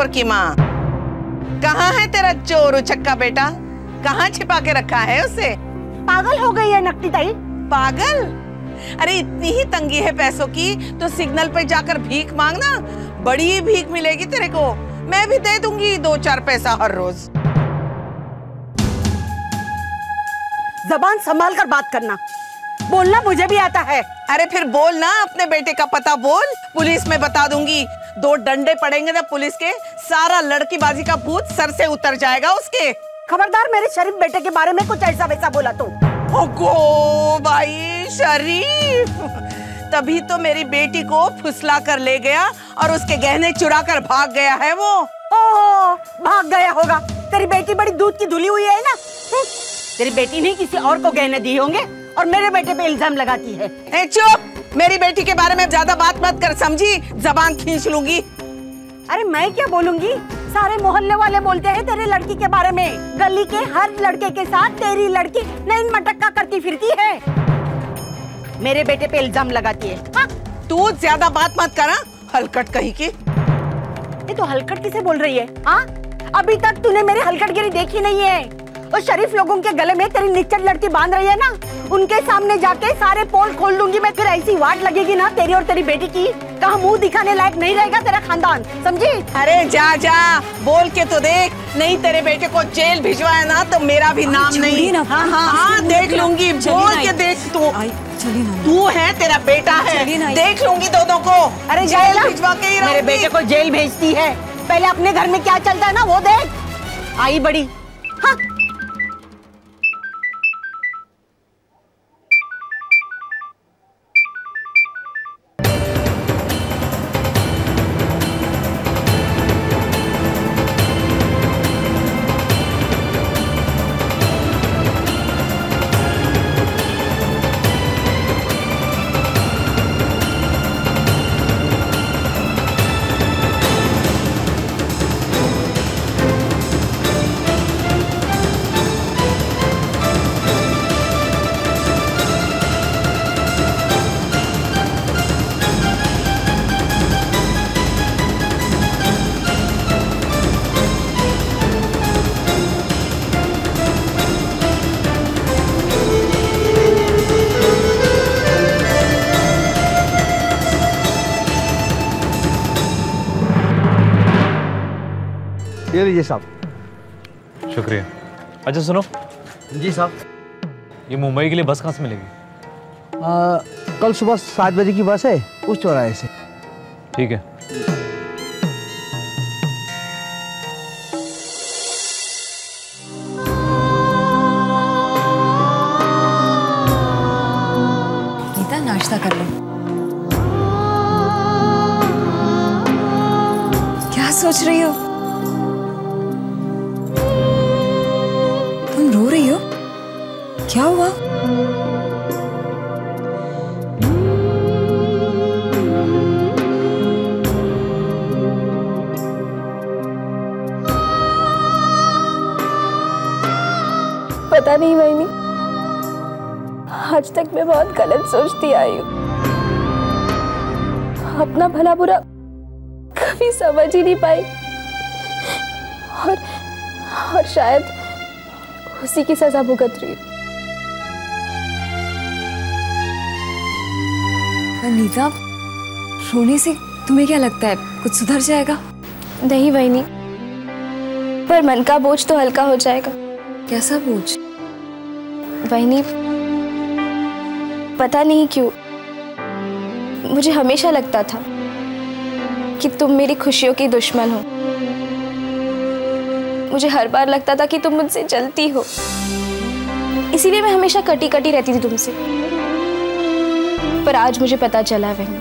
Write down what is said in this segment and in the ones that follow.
चोर की माँ। कहाँ है तेरा चोर उचक्का बेटा? कहाँ छिपा के रखा है उसे? पागल हो गई है नकटी ताई। पागल? अरे इतनी ही तंगी है पैसों की तो सिग्नल पे जाकर भीख मांगना, बड़ी भीख मिलेगी तेरे को। मैं भी दे दूंगी 2-4 पैसा हर रोज। जबान संभाल कर बात करना, बोलना मुझे भी आता है। अरे फिर बोल ना, अपने बेटे का पता बोल, पुलिस में बता दूंगी। 2 डंडे पड़ेंगे ना पुलिस के, सारा लड़कीबाजी का भूत सर से उतर जाएगा उसके। खबरदार मेरे शरीफ बेटे के बारे में कुछ ऐसा वैसा बोला तो। ओगो भाई शरीफ, तभी तो मेरी बेटी को फुसला कर ले गया और उसके गहने चुरा कर भाग गया है वो। ओह, भाग गया होगा। तेरी बेटी बड़ी दूध की धुली हुई है ना। तेरी बेटी ने किसी और को गहने दिए होंगे और मेरे बेटे पे इल्जाम लगाती है। ए चुप, मेरी बेटी के बारे में ज्यादा बात मत कर, समझी? जबान खींच लूंगी। अरे मैं क्या बोलूंगी, सारे मोहल्ले वाले बोलते हैं तेरे लड़की के बारे में। गली के हर लड़के के साथ तेरी लड़की नैन मटक्का करती फिरती है, मेरे बेटे पे इल्जाम लगाती है। हाँ? तू ज्यादा बात मत कर, हलकट कहीं की। ये तो हलकट किसे बोल रही है? हाँ, अभी तक तूने मेरी हलकटगिरी देखी नहीं है। और शरीफ लोगों के गले में तेरी निच्चट लड़की बांध रही है ना, उनके सामने जाके सारे पोल खोल दूंगी मैं। फिर ऐसी वाट लगेगी ना तेरी और तेरी बेटी की, कहाँ मुंह दिखाने लायक नहीं रहेगा तेरा खानदान, समझी? अरे जा जा, बोल के तो देख, नहीं तेरे बेटे को जेल भिजवाया ना तो मेरा भी नाम नहीं। हाँ हाँ हाँ, देख लूंगी, बोल के देख। तू है, तेरा बेटा है, देख लूंगी दोनों को। अरे जेल भिजवा के ही रहूंगी। मेरे बेटे को जेल भेजती है, पहले अपने घर में क्या चलता है ना वो देख। आई बड़ी। हाँ। ये लीजिए साहब। शुक्रिया। अच्छा सुनो। जी साहब। ये मुंबई के लिए बस कहाँ से मिलेगी? कल सुबह 7 बजे की बस है, उस चौराहे से। ठीक है। गीता नाश्ता कर लो। क्या सोच रही हो? तुम रो रही हो? क्या हुआ? पता नहीं वहीनी, आज तक मैं बहुत गलत सोचती आई हूँ। अपना भला बुरा कभी समझ ही नहीं पाई और शायद उसी की सजा भुगत रही हूँ। नीता, रोने से तुम्हें क्या लगता है कुछ सुधर जाएगा? नहीं वहीनी, पर मन का बोझ तो हल्का हो जाएगा। कैसा बोझ? वहीनी, पता नहीं क्यों मुझे हमेशा लगता था कि तुम मेरी खुशियों की दुश्मन हो। मुझे हर बार लगता था कि तुम मुझसे जलती हो, इसीलिए मैं हमेशा कटी कटी रहती थी तुमसे। पर आज मुझे पता चला वहीनी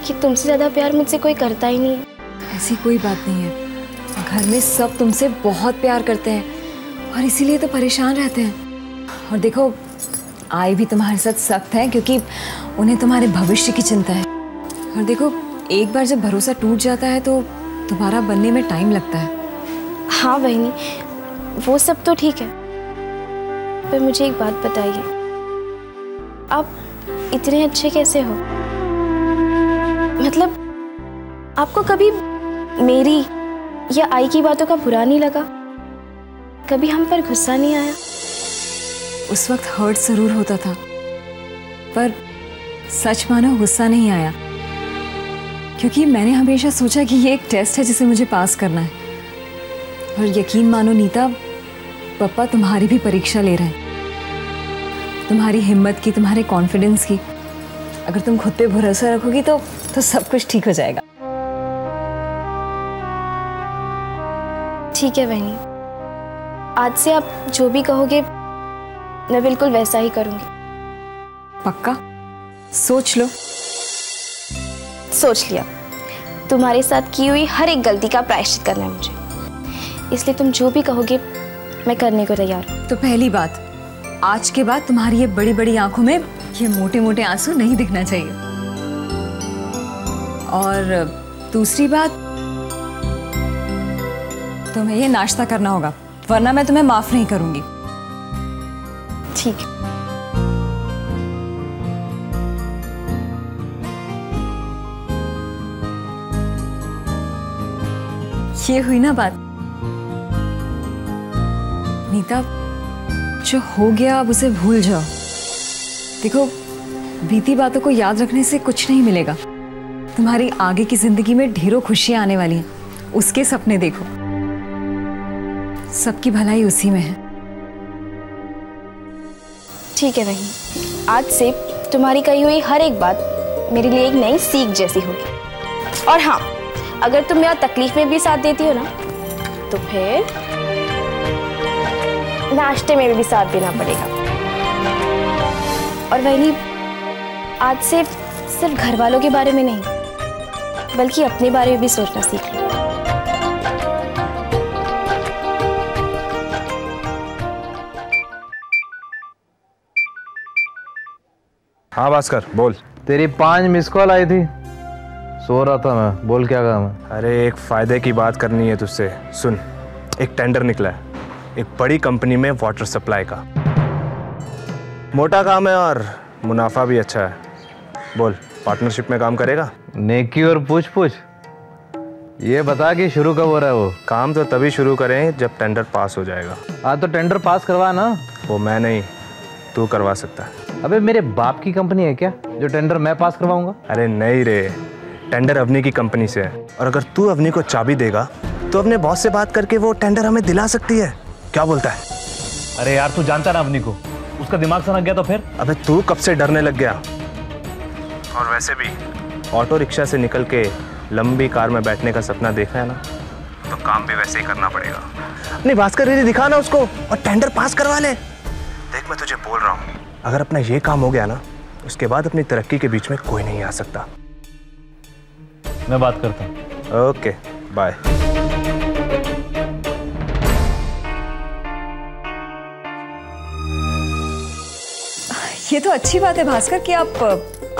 कि तुमसे ज्यादा प्यार मुझसे कोई करता ही नहीं है। ऐसी कोई बात नहीं है, घर में सब तुमसे बहुत प्यार करते हैं और इसीलिए तो परेशान रहते हैं। और देखो, आई भी तुम्हारे साथ सख्त है क्योंकि उन्हें तुम्हारे भविष्य की चिंता है। और देखो, एक बार जब भरोसा टूट जाता है तो दोबारा बनने में टाइम लगता है। हाँ वहीनी, वो सब तो ठीक है, पर मुझे एक बात बताइए, आप इतने अच्छे कैसे हो? मतलब आपको कभी मेरी या आई की बातों का बुरा नहीं लगा? कभी हम पर गुस्सा नहीं आया? उस वक्त हर्ट जरूर होता था, पर सच मानो गुस्सा नहीं आया, क्योंकि मैंने हमेशा सोचा कि ये एक टेस्ट है जिसे मुझे पास करना है। और यकीन मानो नीता, पापा तुम्हारी भी परीक्षा ले रहे हैं, तुम्हारी हिम्मत की, तुम्हारे कॉन्फिडेंस की। अगर तुम खुद पे भरोसा रखोगी तो सब कुछ ठीक हो जाएगा। ठीक है बहनी, आज से आप जो भी कहोगे मैं बिल्कुल वैसा ही करूंगी। पक्का? सोच लो। सोच लिया। तुम्हारे साथ की हुई हर एक गलती का प्रायश्चित करना है मुझे, इसलिए तुम जो भी कहोगे मैं करने को तैयार हूँ। तो पहली बात, आज के बाद तुम्हारी ये बड़ी बड़ी आंखों में ये मोटे मोटे आंसू नहीं दिखना चाहिए। और दूसरी बात, तुम्हें ये नाश्ता करना होगा, वरना मैं तुम्हें माफ नहीं करूंगी। ठीक है। ये हुई ना बात। नीता, जो हो गया अब उसे भूल जाओ। देखो, बीती बातों को याद रखने से कुछ नहीं मिलेगा। तुम्हारी आगे की जिंदगी में ढेरों खुशियां आने वाली हैं, उसके सपने देखो। सबकी भलाई उसी में है। ठीक है बहनी, आज से तुम्हारी कही हुई हर एक बात मेरे लिए एक नई सीख जैसी होगी। और हाँ, अगर तुम मेरा तकलीफ में भी साथ देती हो ना, तो फिर नाश्ते में भी साथ देना पड़ेगा। और बहनी, आज से सिर्फ घर वालों के बारे में नहीं, बल्कि अपने बारे में भी सोचना सीख लो। हाँ भास्कर, बोल। तेरी 5 मिस कॉल आई थी, सो रहा था मैं। बोल, क्या काम है? अरे एक फ़ायदे की बात करनी है तुझसे। सुन, एक टेंडर निकला है एक बड़ी कंपनी में वाटर सप्लाई का। मोटा काम है और मुनाफा भी अच्छा है। बोल, पार्टनरशिप में काम करेगा? नेकी और पूछ पूछ, ये बता कि शुरू कब हो रहा है वो? काम तो तभी शुरू करें जब टेंडर पास हो जाएगा। हाँ तो टेंडर पास करवा ना। वो मैं नहीं, तू करवा सकता है। अबे मेरे बाप की कंपनी है क्या जो टेंडर मैं पास करवाऊंगा? अरे नहीं रे, टेंडर अवनी की कंपनी से है, और अगर तू अवनी को चाबी देगा तो अपने बॉस से बात करके वो टेंडर हमें दिला सकती है। क्या बोलता है? अरे यार, तू जानता ना अवनी को, उसका दिमाग सनक गया तो फिर? अबे तू कब से डरने लग गया? और वैसे भी ऑटो रिक्शा से निकल के लंबी कार में बैठने का सपना देखा है ना, तो काम भी वैसे ही करना पड़ेगा। नहीं भास्कर, रेडी दिखा ना उसको और टेंडर पास करवा ले। देख, मैं तुझे बोल रहा हूँ, अगर अपना ये काम हो गया ना, उसके बाद अपनी तरक्की के बीच में कोई नहीं आ सकता। मैं बात करता हूँ। Okay, bye. ये तो अच्छी बात है भास्कर कि आप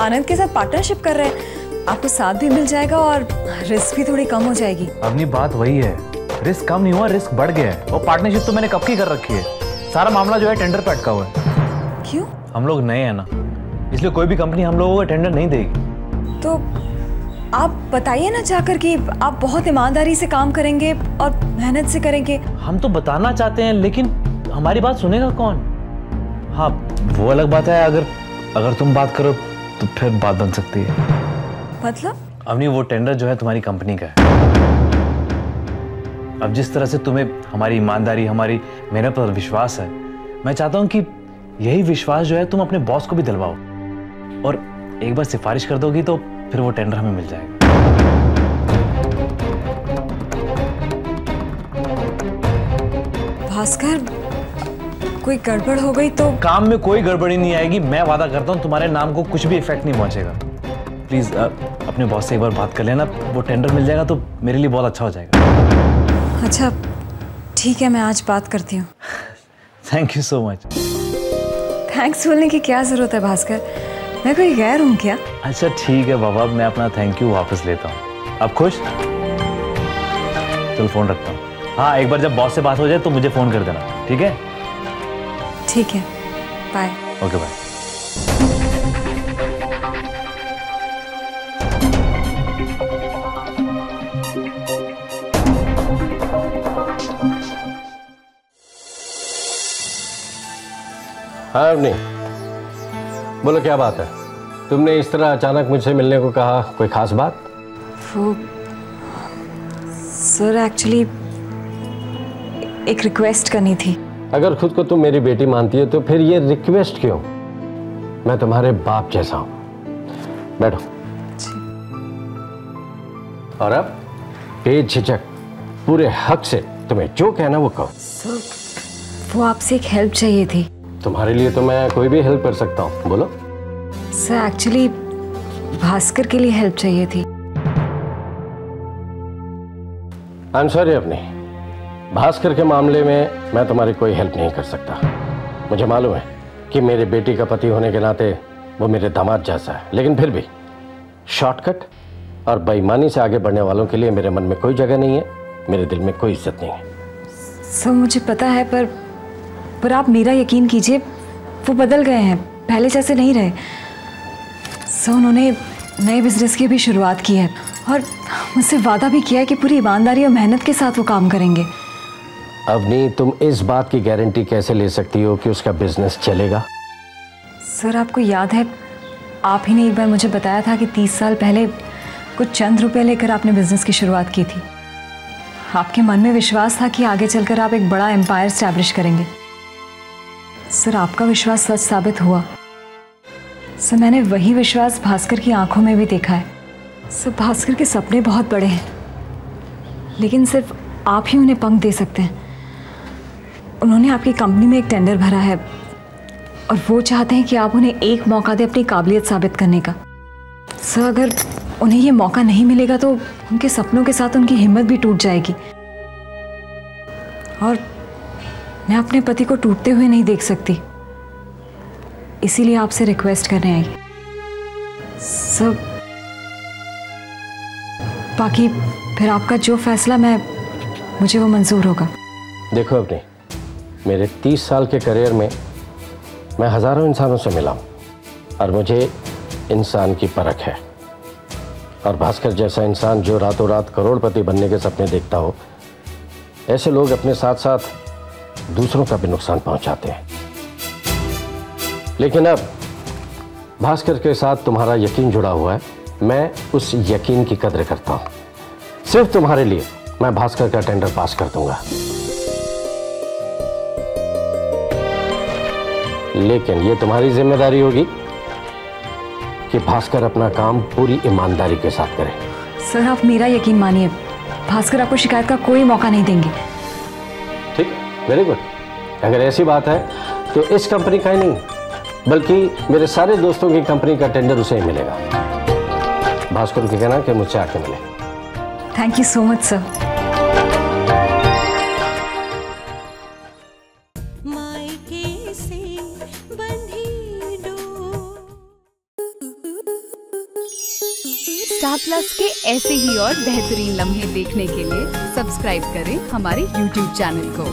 आनंद के साथ पार्टनरशिप कर रहे हैं। आपको साथ भी मिल जाएगा और रिस्क भी थोड़ी कम हो जाएगी। अपनी बात वही है, रिस्क कम नहीं हुआ, रिस्क बढ़ गया है। और पार्टनरशिप तो मैंने कब की कर रखी है। सारा मामला जो है टेंडर पे अटका हुआ है। क्यों? हम लोग नए हैं ना, इसलिए कोई भी कंपनी हम लोगों को टेंडर नहीं देगी। तो आप बताइए ना जाकर कि आप बहुत ईमानदारी से काम करेंगे और मेहनत से करेंगे। हम तो बताना चाहते हैं, लेकिन हमारी बात सुनेगा कौन? हाँ, वो अलग बात है, अगर तुम बात करो तो फिर बात बन सकती है। मतलब? अवनी, वो टेंडर जो है तुम्हारी कंपनी का है। अब जिस तरह से तुम्हें हमारी ईमानदारी, हमारी मेहनत पर विश्वास है, मैं चाहता हूं कि यही विश्वास जो है तुम अपने बॉस को भी दिलवाओ, और एक बार सिफारिश कर दोगी तो फिर वो टेंडर हमें मिल जाएगा। भास्कर, कोई गड़बड़ हो गई तो? काम में कोई गड़बड़ी नहीं आएगी, मैं वादा करता हूँ तुम्हारे नाम को कुछ भी इफेक्ट नहीं पहुंचेगा। प्लीज अपने बॉस से एक बार बात कर लेना, वो टेंडर मिल जाएगा तो मेरे लिए बहुत अच्छा हो जाएगा। अच्छा ठीक है, मैं आज बात करती हूँ। Thank you so much. Thanks बोलने की क्या जरूरत है भास्कर, मैं कोई गैर हूँ क्या? अच्छा ठीक है बाबा, मैं अपना थैंक यू वापस लेता हूँ। अब खुश? चल फोन रखता हूँ। हाँ, एक बार जब बॉस से बात हो जाए तो मुझे फोन कर देना, ठीक है? ठीक है, बाय। Okay bye. हाँ नहीं, बोलो क्या बात है? तुमने इस तरह अचानक मुझसे मिलने को कहा, कोई खास बात? वो सर एक्चुअली एक रिक्वेस्ट करनी थी। अगर खुद को तुम मेरी बेटी मानती हो तो फिर ये रिक्वेस्ट क्यों? मैं तुम्हारे बाप जैसा हूं। बैठो। और अब बेझिझक पूरे हक से तुम्हें जो कहना वो कहो। सर वो आपसे एक हेल्प चाहिए थी। तुम्हारे लिए तो मैं कोई भी हेल्प कर सकता हूँ, बोलो। सर एक्चुअली भास्कर के लिए हेल्प चाहिए थी। आई एम सॉरी अपनी, भास्कर के मामले में मैं तुम्हारी कोई हेल्प नहीं कर सकता। मुझे मालूम है कि मेरे बेटी का पति होने के नाते वो मेरे दामाद जैसा है, लेकिन फिर भी शॉर्टकट और बेईमानी से आगे बढ़ने वालों के लिए मेरे मन में कोई जगह नहीं है, मेरे दिल में कोई इज्जत नहीं है। सर मुझे पता है, पर आप मेरा यकीन कीजिए, वो बदल गए हैं, पहले जैसे नहीं रहे। सर उन्होंने नए बिजनेस की भी शुरुआत की है और मुझसे वादा भी किया है कि पूरी ईमानदारी और मेहनत के साथ वो काम करेंगे। अवनी, तुम इस बात की गारंटी कैसे ले सकती हो कि उसका बिजनेस चलेगा? सर आपको याद है, आप ही ने एक बार मुझे बताया था कि 30 साल पहले कुछ चंद रुपए लेकर आपने बिजनेस की शुरुआत की थी। आपके मन में विश्वास था कि आगे चलकर आप एक बड़ा एम्पायर स्टैब्लिश करेंगे। सर आपका विश्वास सच साबित हुआ। सर मैंने वही विश्वास भास्कर की आंखों में भी देखा है। सर भास्कर के सपने बहुत बड़े हैं, लेकिन सिर्फ आप ही उन्हें पंख दे सकते हैं। उन्होंने आपकी कंपनी में एक टेंडर भरा है और वो चाहते हैं कि आप उन्हें एक मौका दें अपनी काबिलियत साबित करने का। सर अगर उन्हें ये मौका नहीं मिलेगा तो उनके सपनों के साथ उनकी हिम्मत भी टूट जाएगी और मैं अपने पति को टूटते हुए नहीं देख सकती। इसीलिए आपसे रिक्वेस्ट करने आई। सर बाकी फिर आपका जो फैसला मुझे वो मंजूर होगा। देखो अपने, मेरे 30 साल के करियर में मैं हज़ारों इंसानों से मिला हूँ और मुझे इंसान की परख है। और भास्कर जैसा इंसान जो रातों रात करोड़पति बनने के सपने देखता हो, ऐसे लोग अपने साथ साथ दूसरों का भी नुकसान पहुंचाते हैं। लेकिन अब भास्कर के साथ तुम्हारा यकीन जुड़ा हुआ है, मैं उस यकीन की कद्र करता हूं। सिर्फ तुम्हारे लिए मैं भास्कर का टेंडर पास कर दूंगा, लेकिन ये तुम्हारी जिम्मेदारी होगी कि भास्कर अपना काम पूरी ईमानदारी के साथ करे। सर आप मेरा यकीन मानिए, भास्कर आपको शिकायत का कोई मौका नहीं देंगे। ठीक, वेरी गुड। अगर ऐसी बात है तो इस कंपनी का ही नहीं बल्कि मेरे सारे दोस्तों की कंपनी का टेंडर उसे ही मिलेगा। भास्कर को कहना कि मुझसे आके मिले। Thank you so much sir. Star plus के ऐसे ही और बेहतरीन लम्हे देखने के लिए सब्सक्राइब करें हमारे YouTube चैनल को।